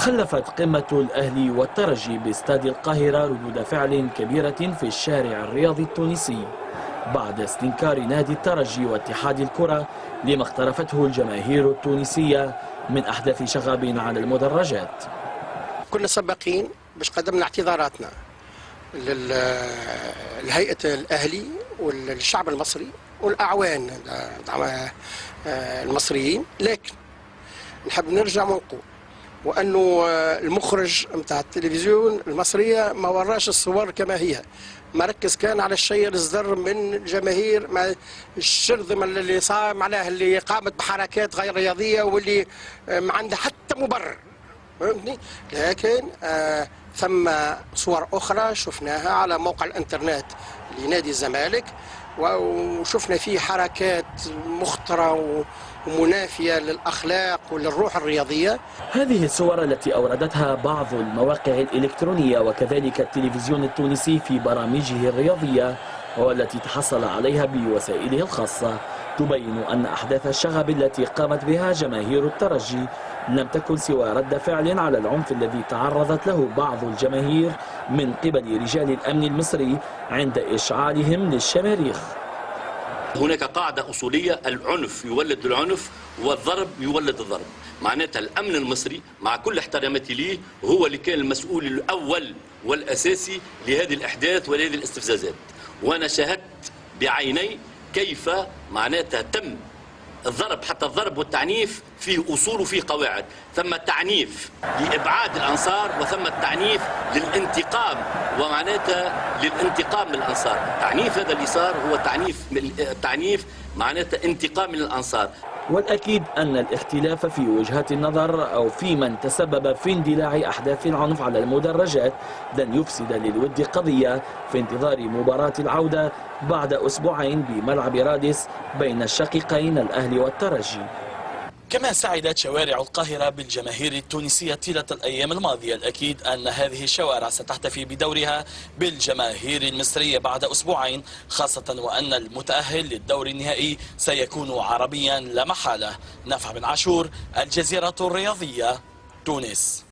خلفت قمة الأهلي والترجي باستاد القاهرة ردود فعل كبيرة في الشارع الرياضي التونسي بعد استنكار نادي الترجي واتحاد الكرة لما اقترفته الجماهير التونسية من أحداث شغب على المدرجات. كنا سباقين باش قدمنا اعتذاراتنا لهيئة الأهلي والشعب المصري والأعوان المصريين، لكن نحب نرجع ونقول وأنه المخرج متاع التلفزيون المصرية ما وراش الصور كما هي، ما ركز كان على الشيء الصدر من الجماهير مع الشرذمة اللي صار معناها اللي قامت بحركات غير رياضية واللي ما عندها حتى مبرر، فهمتني؟ لكن ثم صور أخرى شفناها على موقع الإنترنت لنادي الزمالك وشفنا فيه حركات مخطرة ومنافية للأخلاق وللروح الرياضية. هذه الصور التي أوردتها بعض المواقع الإلكترونية وكذلك التلفزيون التونسي في برامجه الرياضية والتي تحصل عليها بوسائله الخاصة تبين أن أحداث الشغب التي قامت بها جماهير الترجي لم تكن سوى رد فعل على العنف الذي تعرضت له بعض الجماهير من قبل رجال الأمن المصري عند إشعالهم للشماريخ. هناك قاعدة أصولية: العنف يولد العنف والضرب يولد الضرب. معناتها الأمن المصري مع كل احتراماتي ليه هو اللي كان المسؤول الأول والأساسي لهذه الأحداث ولهذه الاستفزازات، وأنا شاهدت بعيني كيف معناتها تم الضرب، حتى الضرب والتعنيف فيه أصول وفيه قواعد. ثم التعنيف لإبعاد الأنصار وثم التعنيف للانتقام، ومعناتها للانتقام من الأنصار. التعنيف هذا اللي صار هو التعنيف معناتها انتقام من الأنصار. والأكيد أن الاختلاف في وجهات النظر أو في من تسبب في اندلاع أحداث العنف على المدرجات لن يفسد للود قضية في انتظار مباراة العودة بعد أسبوعين بملعب رادس بين الشقيقين الأهلي والترجي. كما سعدت شوارع القاهرة بالجماهير التونسية طيلة الأيام الماضية. الأكيد أن هذه الشوارع ستحتفي بدورها بالجماهير المصرية بعد أسبوعين، خاصة وأن المتأهل للدور النهائي سيكون عربيا لا محالة. نافع بن عاشور، الجزيرة الرياضية، تونس.